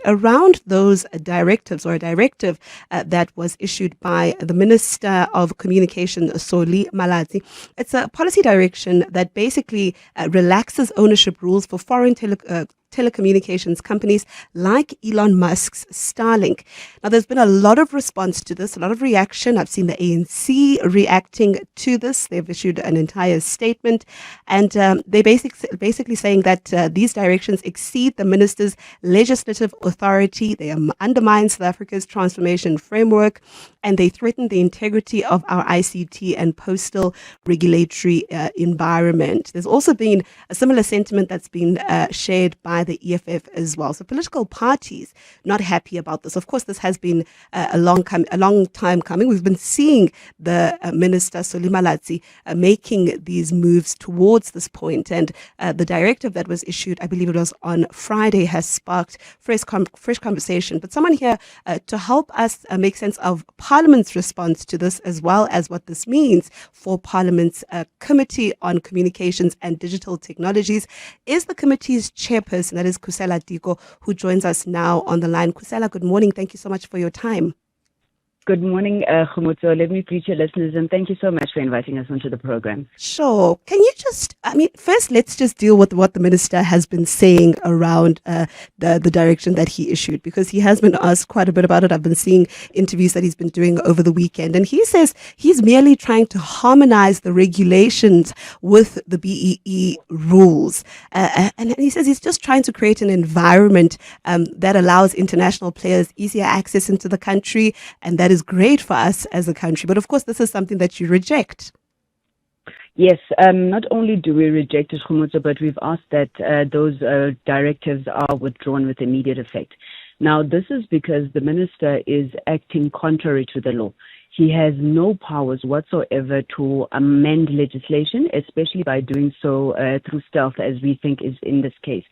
around those directives or a directive that was issued by the Minister of Communication, Soli Malatsi. It's a policy direction that basically relaxes ownership rules for foreign telecommunications companies like Elon Musk's Starlink. Now, there's been a lot of response to this, a lot of reaction. I've seen the ANC reacting to this. They've issued an entire statement, and they're basically saying that these directions exceed the minister's legislative authority. They undermine South Africa's transformation framework, and they threaten the integrity of our ICT and postal regulatory environment. There's also been a similar sentiment that's been shared by the EFF as well. So political parties not happy about this. Of course, this has been a long time coming. We've been seeing the Minister Soli Malatsi making these moves towards this point, and the directive that was issued, I believe it was on Friday, has sparked fresh conversation. But someone here to help us make sense of Parliament's response to this, as well as what this means for Parliament's Committee on Communications and Digital Technologies, is the committee's chairperson, that is Khusela Diko, who joins us now on the line. Khusela, good morning. Thank you so much for your time. Good morning, Kgomotso. Let me greet your listeners, and thank you so much for inviting us onto the program. Sure. Can you first let's just deal with what the minister has been saying around the direction that he issued, because he has been asked quite a bit about it. I've been seeing interviews that he's been doing over the weekend, and he says he's merely trying to harmonize the regulations with the BEE rules. And he says he's just trying to create an environment that allows international players easier access into the country, and that is great for us as a country. But of course, this is something that you reject. Yes, not only do we reject it, Kgomotso, but we've asked that those directives are withdrawn with immediate effect. Now, this is because the minister is acting contrary to the law. He has no powers whatsoever to amend legislation, especially by doing so through stealth, as we think is in this case.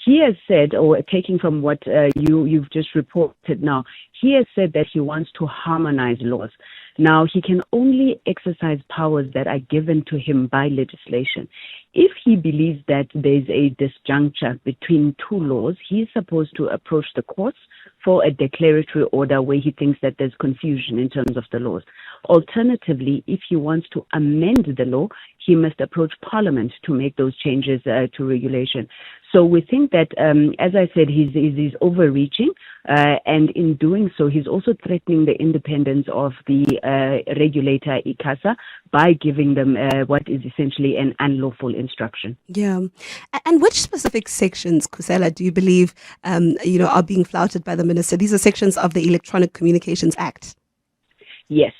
He has said, or taking from what you've just reported now, he has said that he wants to harmonize laws. Now, he can only exercise powers that are given to him by legislation. If he believes that there's a disjuncture between two laws, he's supposed to approach the courts for a declaratory order where he thinks that there's confusion in terms of the laws. Alternatively, if he wants to amend the law, he must approach Parliament to make those changes to regulation. So we think that, as I said, he's overreaching, and in doing so, he's also threatening the independence of the regulator, ICASA, by giving them what is essentially an unlawful instruction. Yeah. And which specific sections, Khusela, do you believe are being flouted by the minister? These are sections of the Electronic Communications Act. Yes.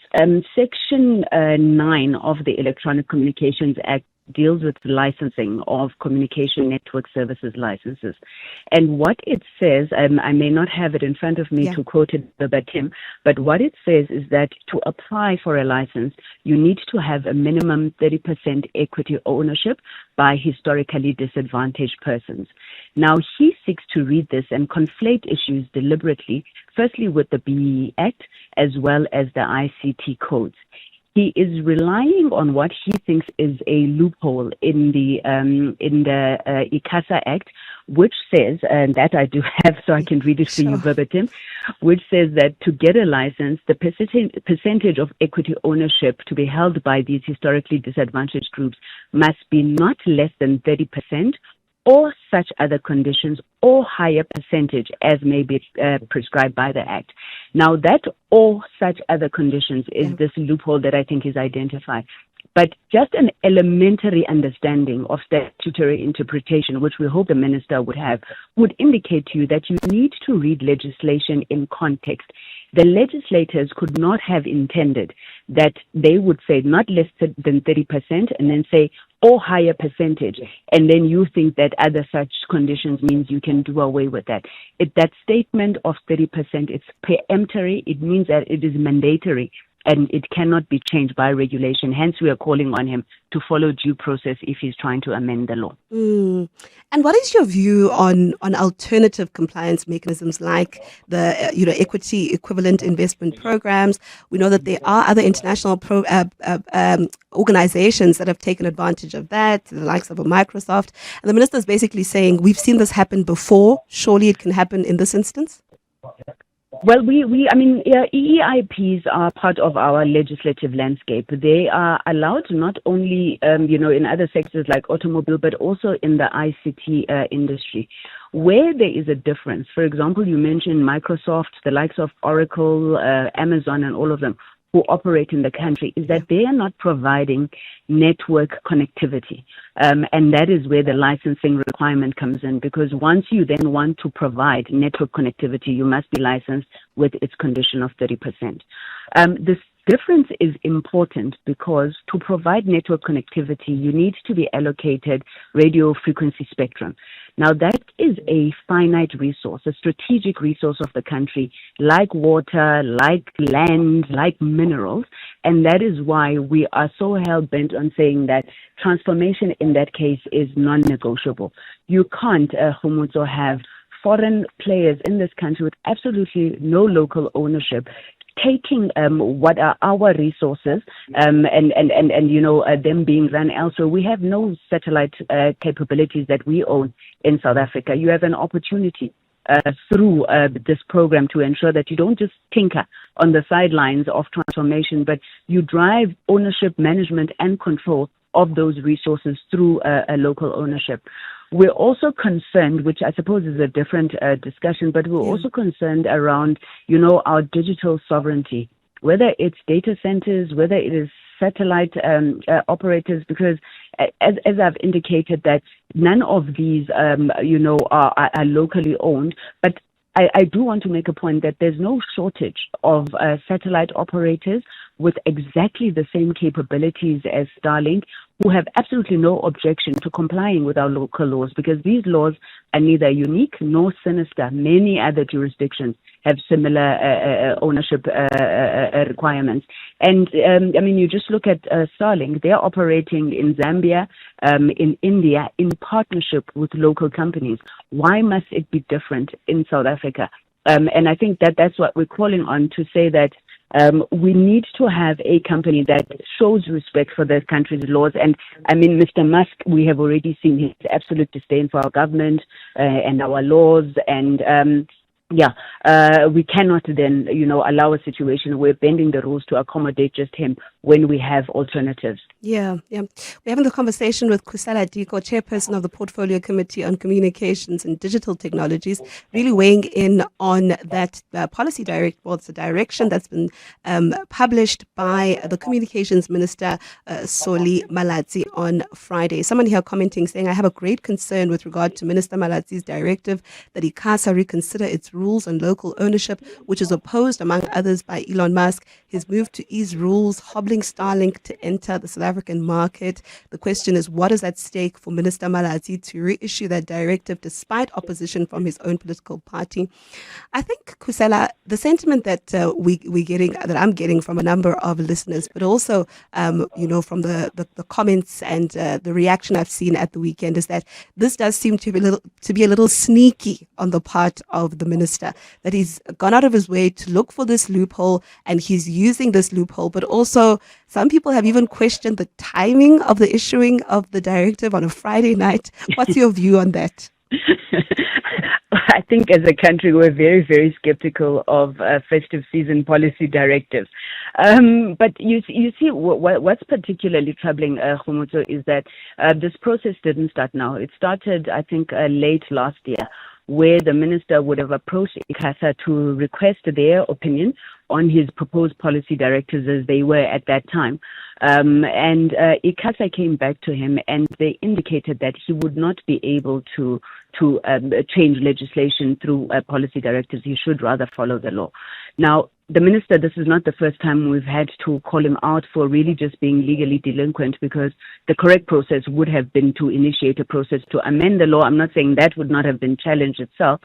Section 9 of the Electronic Communications Act deals with licensing of communication network services licenses. And what it says, I may not have it in front of me to quote it verbatim, but what it says is that to apply for a license, you need to have a minimum 30% equity ownership by historically disadvantaged persons. Now, he seeks to read this and conflate issues deliberately, firstly with the BEE Act as well as the ICT codes. He is relying on what he thinks is a loophole in the ICASA Act, which says, and that I do have, so I can read it for you verbatim, which says that to get a license, the percentage of equity ownership to be held by these historically disadvantaged groups must be not less than 30%, or such other conditions, or higher percentage as may be prescribed by the Act. Now, that or such other conditions is this loophole that I think is identified. But just an elementary understanding of statutory interpretation, which we hope the minister would have, would indicate to you that you need to read legislation in context. The legislators could not have intended that they would say not less than 30% and then say or higher percentage, and then you think that other such conditions means you can do away with that. That statement of 30%, it's peremptory. It means that it is mandatory and it cannot be changed by regulation. Hence, we are calling on him to follow due process if he's trying to amend the law. And what is your view on alternative compliance mechanisms like the equity equivalent investment programs? We know that there are other international organizations that have taken advantage of that, the likes of a Microsoft. And the minister is basically saying, we've seen this happen before. Surely it can happen in this instance? Well, EEIPs are part of our legislative landscape. They are allowed not only, in other sectors like automobile, but also in the ICT industry. Where there is a difference, for example, you mentioned Microsoft, the likes of Oracle, Amazon, and all of them who operate in the country, is that they are not providing network connectivity. And that is where the licensing requirement comes in, because once you then want to provide network connectivity, you must be licensed with its condition of 30%. This difference is important because to provide network connectivity, you need to be allocated radio frequency spectrum. Now, that is a finite resource, a strategic resource of the country, like water, like land, like minerals. And that is why we are so hell-bent on saying that transformation in that case is non-negotiable. You can't, Kgomotso, have foreign players in this country with absolutely no local ownership taking what are our resources and them being run elsewhere. We have no satellite capabilities that we own in South Africa. You have an opportunity through this program to ensure that you don't just tinker on the sidelines of transformation, but you drive ownership, management, and control of those resources through a local ownership. We're also concerned, which I suppose is a different discussion, but we're also concerned around, our digital sovereignty, whether it's data centers, whether it is satellite operators, because as I've indicated that none of these, are locally owned, but I do want to make a point that there's no shortage of satellite operators with exactly the same capabilities as Starlink, who have absolutely no objection to complying with our local laws, because these laws are neither unique nor sinister. Many other jurisdictions have similar ownership requirements. And, you just look at Starlink. They're operating in Zambia, in India, in partnership with local companies. Why must it be different in South Africa? And I think that's what we're calling on, to say that we need to have a company that shows respect for the country's laws. And Mr. Musk, we have already seen his absolute disdain for our government and our laws. And we cannot then, allow a situation where bending the rules to accommodate just him when we have alternatives. Yeah. We're having the conversation with Khusela Diko, Chairperson of the Portfolio Committee on Communications and Digital Technologies, really weighing in on that policy direction that's been published by the Communications Minister, Soli Malatsi, on Friday. Someone here commenting saying, I have a great concern with regard to Minister Malatsi's directive that ICASA reconsider its rules on local ownership, which is opposed, among others, by Elon Musk. His move to ease rules, hobbling Starlink to enter the South African market. The question is, what is at stake for Minister Malatsi to reissue that directive despite opposition from his own political party? I think, Khusela, the sentiment that that I'm getting from a number of listeners, but also, from the comments and the reaction I've seen at the weekend, is that this does seem to be a little sneaky on the part of the minister, that he's gone out of his way to look for this loophole, and he's using this loophole. But also, some people have even questioned the timing of the issuing of the directive on a Friday night. What's your view on that? I think as a country, we're very, very skeptical of festive season policy directives. But you see, what's particularly troubling, Kgomotso, is that this process didn't start now. It started, I think, late last year, where the minister would have approached ICASA to request their opinion on his proposed policy directives as they were at that time. And ICASA came back to him and they indicated that he would not be able to change legislation through policy directives. He should rather follow the law. Now, the minister, this is not the first time we've had to call him out for really just being legally delinquent, because the correct process would have been to initiate a process to amend the law. I'm not saying that would not have been challenged itself,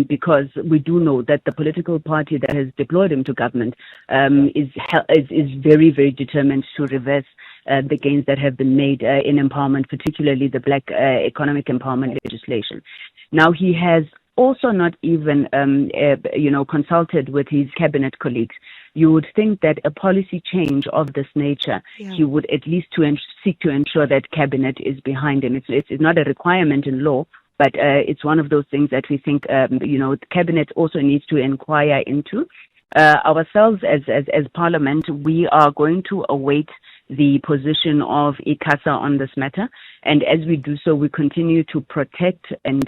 because we do know that the political party that has deployed him to government is very, very determined to reverse the gains that have been made in empowerment, particularly the Black economic empowerment legislation. Now, he has also not even, consulted with his cabinet colleagues. You would think that a policy change of this nature, he would at least seek to ensure that cabinet is behind him. It's not a requirement in law, but it's one of those things that we think, the cabinet also needs to inquire into. Ourselves as Parliament, we are going to await the position of ICASA on this matter. And as we do so, we continue to protect and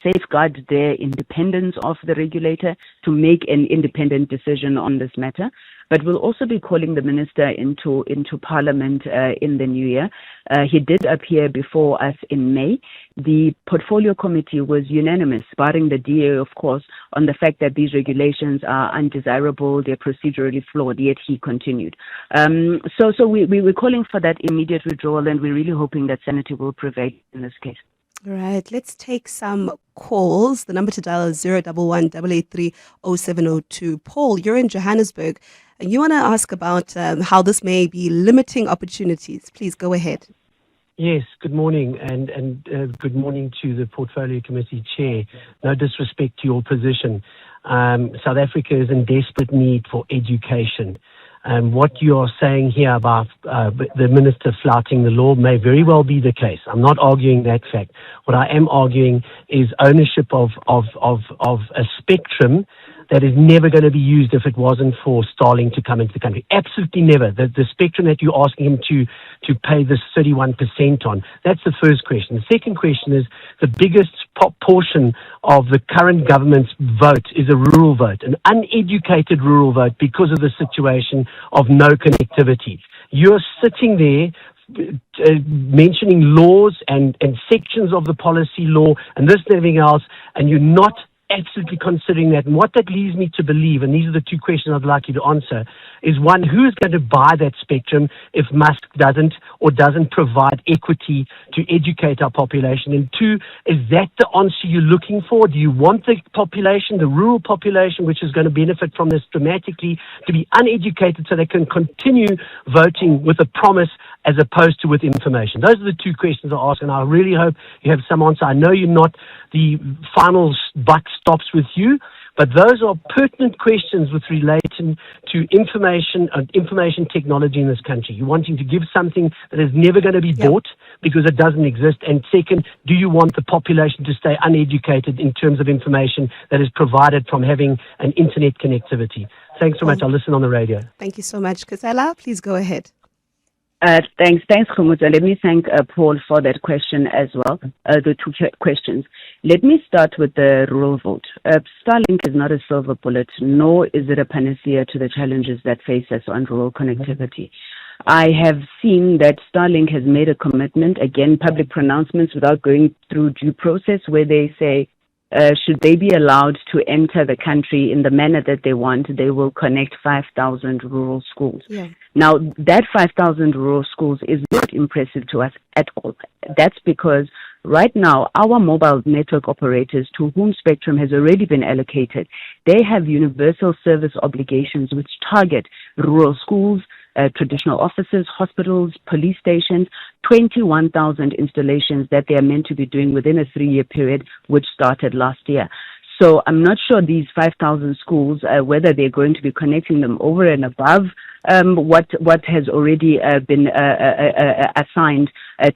safeguard their independence of the regulator to make an independent decision on this matter. But we'll also be calling the minister into Parliament in the new year. He did appear before us in May. The portfolio committee was unanimous, barring the DA, of course, on the fact that these regulations are undesirable, they're procedurally flawed, yet he continued. So we're calling for that immediate withdrawal, and we're really hoping that sanity will prevail in this case. All right, let's take some calls. The number to dial is 011-883-0702. Paul, you're in Johannesburg, and you want to ask about how this may be limiting opportunities. Please go ahead. Yes, good morning, and good morning to the Portfolio Committee Chair. No disrespect to your position. South Africa is in desperate need for education. What you are saying here about the minister flouting the law may very well be the case. I'm not arguing that fact. What I am arguing is ownership of a spectrum that is never going to be used if it wasn't for Starlink to come into the country. Absolutely never. The spectrum that you're asking him to pay this 31% on, that's the first question. The second question is the biggest portion of the current government's vote is a rural vote, an uneducated rural vote because of the situation of no connectivity. You're sitting there mentioning laws and sections of the policy law and this and everything else, and you're not absolutely considering that. And what that leads me to believe, and these are the two questions I'd like you to answer, is one, who is going to buy that spectrum if Musk doesn't provide equity to educate our population? And two, is that the answer you're looking for? Do you want the population, the rural population, which is going to benefit from this dramatically, to be uneducated so they can continue voting with a promise as opposed to with information? Those are the two questions I ask, and I really hope you have some answer. I know you're not the final buck stops with you, but those are pertinent questions with relation to information and information technology in this country. You're wanting to give something that is never going to be bought because it doesn't exist. And second, do you want the population to stay uneducated in terms of information that is provided from having an internet connectivity? Thanks so much. I'll listen on the radio. Thank you so much. Khusela, please go ahead. Thanks, Kgomotso. Let me thank Paul for that question as well, the two questions. Let me start with the rural vote. Starlink is not a silver bullet, nor is it a panacea to the challenges that face us on rural connectivity. I have seen that Starlink has made a commitment, again, public pronouncements without going through due process, where they say, should they be allowed to enter the country in the manner that they want, they will connect 5,000 rural schools. Yeah. Now, that 5,000 rural schools is not impressive to us at all. That's because right now, our mobile network operators, to whom spectrum has already been allocated, they have universal service obligations which target rural schools, traditional offices, hospitals, police stations, 21,000 installations that they are meant to be doing within a 3-year period, which started last year. So I'm not sure these 5,000 schools, whether they're going to be connecting them over and above what has already been assigned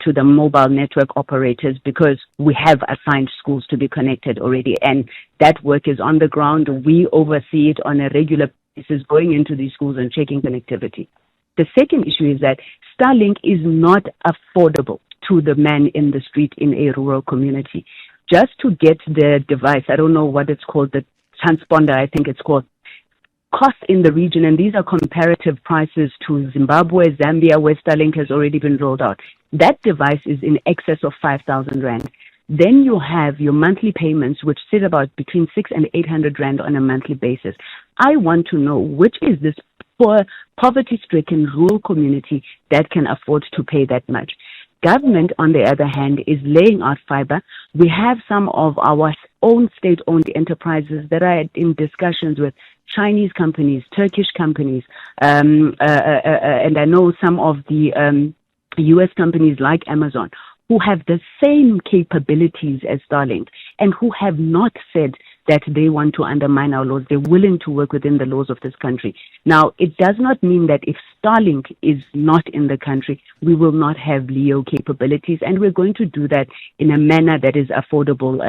to the mobile network operators, because we have assigned schools to be connected already, and that work is on the ground. We oversee it on a regular basis, going into these schools and checking connectivity. The second issue is that Starlink is not affordable to the man in the street in a rural community. Just to get the device, I don't know what it's called, the transponder, I think it's called, costs in the region, and these are comparative prices to Zimbabwe, Zambia, where Starlink has already been rolled out. That device is in excess of 5,000 Rand. Then you have your monthly payments, which sit about between 600 and 800 Rand on a monthly basis. I want to know which is this poor, poverty-stricken rural community that can afford to pay that much. Government, on the other hand, is laying out fiber. We have some of our own state-owned enterprises that are in discussions with Chinese companies, Turkish companies, and I know some of the U.S. companies like Amazon who have the same capabilities as Starlink and who have not said that they want to undermine our laws. They're willing to work within the laws of this country. Now, it does not mean that if Starlink is not in the country, we will not have LEO capabilities, and we're going to do that in a manner that is affordable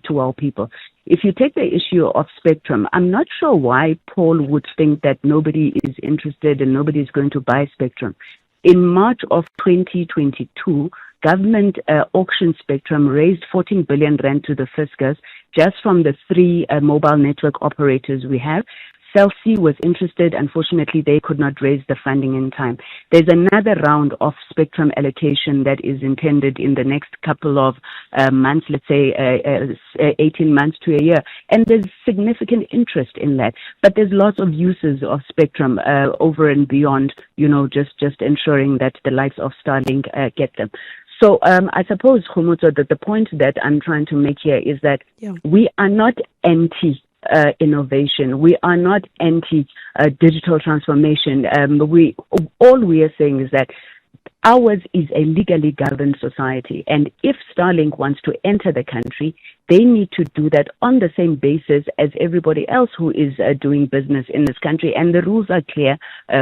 to our people. If you take the issue of spectrum, I'm not sure why Paul would think that nobody is interested and nobody is going to buy spectrum. In March of 2022, government auction spectrum raised 14 billion rand to the fiscus just from the three mobile network operators we have. Cell C was interested. Unfortunately, they could not raise the funding in time. There's another round of spectrum allocation that is intended in the next couple of months, let's say 18 months to a year. And there's significant interest in that. But there's lots of uses of spectrum over and beyond, just ensuring that the likes of Starlink get them. So I suppose, Kgomotso, that the point that I'm trying to make here is that we are not anti innovation. We are not anti digital transformation. All we are saying is that ours is a legally governed society, and if Starlink wants to enter the country, they need to do that on the same basis as everybody else who is doing business in this country, and the rules are clear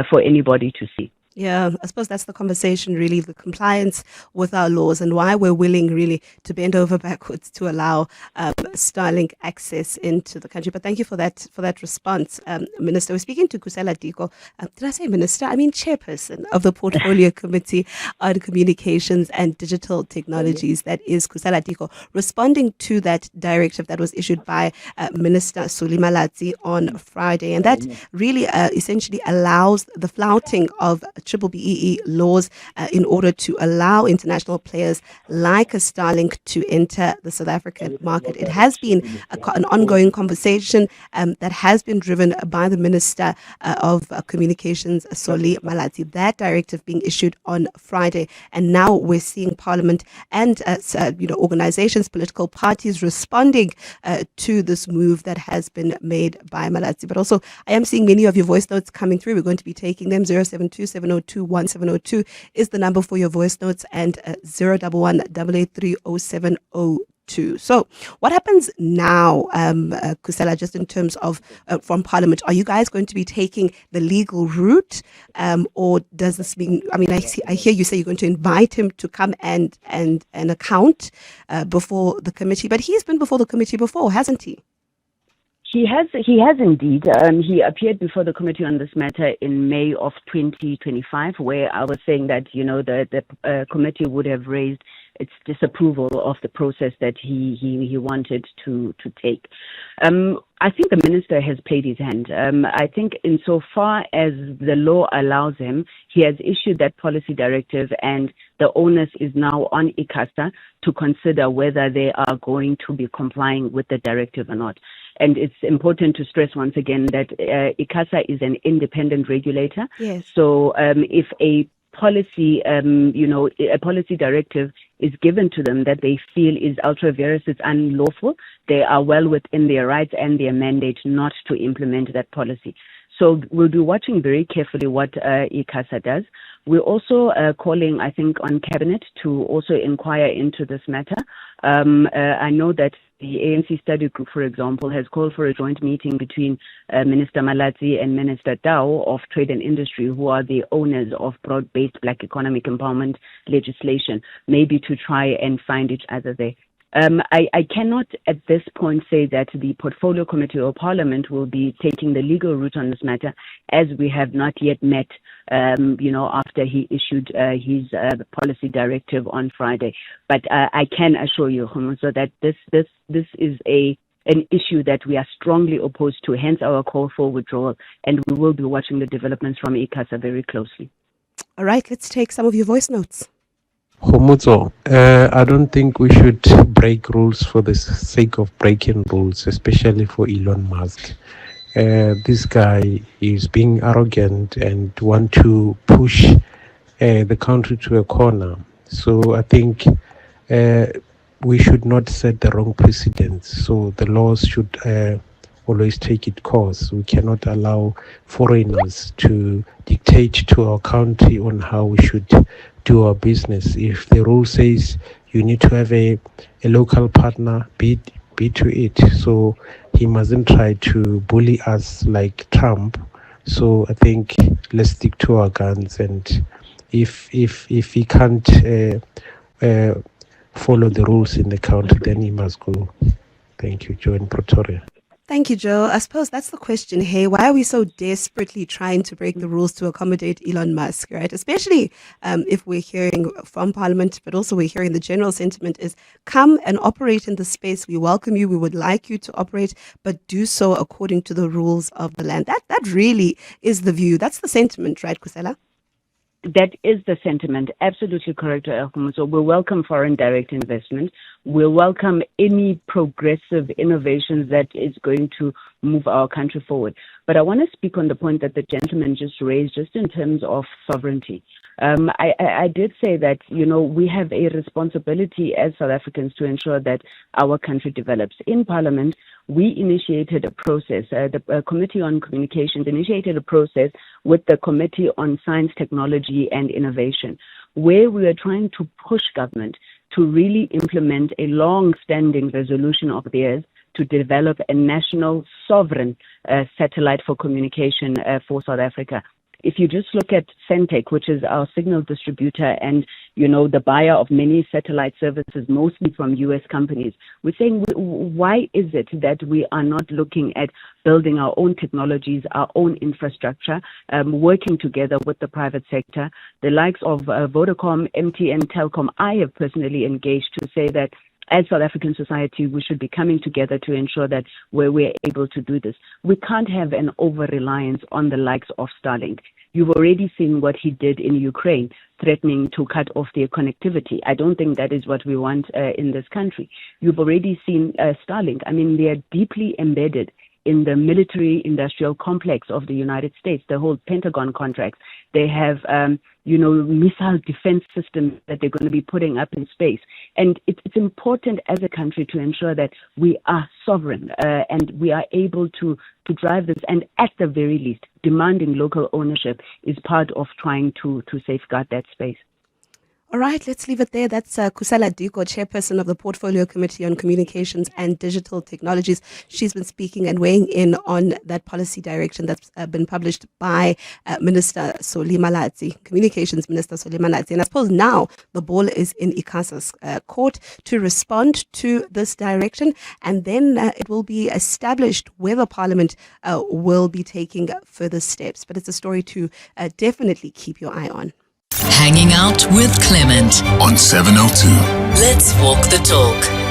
for anybody to see. Yeah, I suppose that's the conversation, really, the compliance with our laws and why we're willing, really, to bend over backwards to allow Starlink access into the country. But thank you for that response, Minister. We're speaking to Khusela Diko. Did I say Minister? I mean Chairperson of the Portfolio Committee on Communications and Digital Technologies. That is Khusela Diko, responding to that directive that was issued by Minister Khusela Diko on Friday. And that really essentially allows the flouting of BBBEE laws in order to allow international players like a Starlink to enter the South African market. It has been an ongoing conversation that has been driven by the Minister of Communications, Khusela Diko. That directive being issued on Friday, and now we're seeing Parliament and organizations, political parties responding to this move that has been made by Malatsi. But also, I am seeing many of your voice notes coming through. We're going to be taking them. 072-702-1702 is the number for your voice notes, and 011-883-0702. So what happens now, Khusela, just in terms of from Parliament? Are you guys going to be taking the legal route, or does this mean, I hear you say you're going to invite him to come and account before the committee, but he's been before the committee before, hasn't he? He has indeed. He appeared before the committee on this matter in May of 2025, where I was saying that, the committee would have raised its disapproval of the process that he wanted to take. I think the minister has played his hand. I think insofar as the law allows him, he has issued that policy directive, and the onus is now on ICASA to consider whether they are going to be complying with the directive or not. And it's important to stress once again that ICASA is an independent regulator. Yes. So if a policy, a policy directive is given to them that they feel is ultra vires, it's unlawful, they are well within their rights and their mandate not to implement that policy. So we'll be watching very carefully what ICASA does. We're also calling, I think, on Cabinet to also inquire into this matter. I know that the ANC study group, for example, has called for a joint meeting between Minister Malatsi and Minister Tao of Trade and Industry, who are the owners of broad-based Black economic empowerment legislation, maybe to try and find each other there. I cannot at this point say that the Portfolio Committee or Parliament will be taking the legal route on this matter, as we have not yet met, after he issued his policy directive on Friday. But I can assure you, Kgomotso, that this is an issue that we are strongly opposed to, hence our call for withdrawal, and we will be watching the developments from ICASA very closely. All right, let's take some of your voice notes. Kgomotso, I don't think we should break rules for the sake of breaking rules, especially for Elon Musk. this guy is being arrogant and want to push the country to a corner. So I think we should not set the wrong precedents. So the laws should always take its course. We cannot allow foreigners to dictate to our country on how we should do our business. If the rule says you need to have a local partner, be to it. So he mustn't try to bully us like Trump. So I think let's stick to our guns, and if he can't follow the rules in the country, then he must go. Thank you, Joe in Pretoria. Thank you, Joe. I suppose that's the question. Hey, why are we so desperately trying to break the rules to accommodate Elon Musk, right? Especially if we're hearing from Parliament, but also we're hearing the general sentiment is come and operate in the space. We welcome you. We would like you to operate, but do so according to the rules of the land. That really is the view. That's the sentiment, right, Khusela? That is the sentiment. Absolutely correct, Kgomotso. We welcome foreign direct investment. We welcome any progressive innovations that is going to move our country forward. But I want to speak on the point that the gentleman just raised, just in terms of sovereignty. I did say that, we have a responsibility as South Africans to ensure that our country develops. In Parliament, we initiated a process. The Committee on Communications initiated a process with the Committee on Science, Technology and Innovation, where we are trying to push government to really implement a long-standing resolution of theirs to develop a national sovereign satellite for communication for South Africa. If you just look at Centec, which is our signal distributor and, the buyer of many satellite services, mostly from U.S. companies, we're saying, why is it that we are not looking at building our own technologies, our own infrastructure, working together with the private sector? The likes of Vodacom, MTN, Telkom, I have personally engaged to say that as South African society, we should be coming together to ensure that we're able to do this. We can't have an over-reliance on the likes of Starlink. You've already seen what he did in Ukraine, threatening to cut off their connectivity. I don't think that is what we want in this country. You've already seen Starlink. I mean, they are deeply embedded in the military-industrial complex of the United States, the whole Pentagon contracts. They have, missile defense systems that they're going to be putting up in space. And it's important as a country to ensure that we are sovereign and we are able to drive this. And at the very least, demanding local ownership is part of trying to safeguard that space. All right, let's leave it there. That's Khusela Diko, Chairperson of the Portfolio Committee on Communications and Digital Technologies. She's been speaking and weighing in on that policy direction that's been published by Minister Soli Malatsi, Communications Minister Soli Malatsi. And I suppose now the ball is in ICASA's court to respond to this direction. And then it will be established whether Parliament will be taking further steps. But it's a story to definitely keep your eye on. Hanging out with Clement on 702. Let's walk the talk.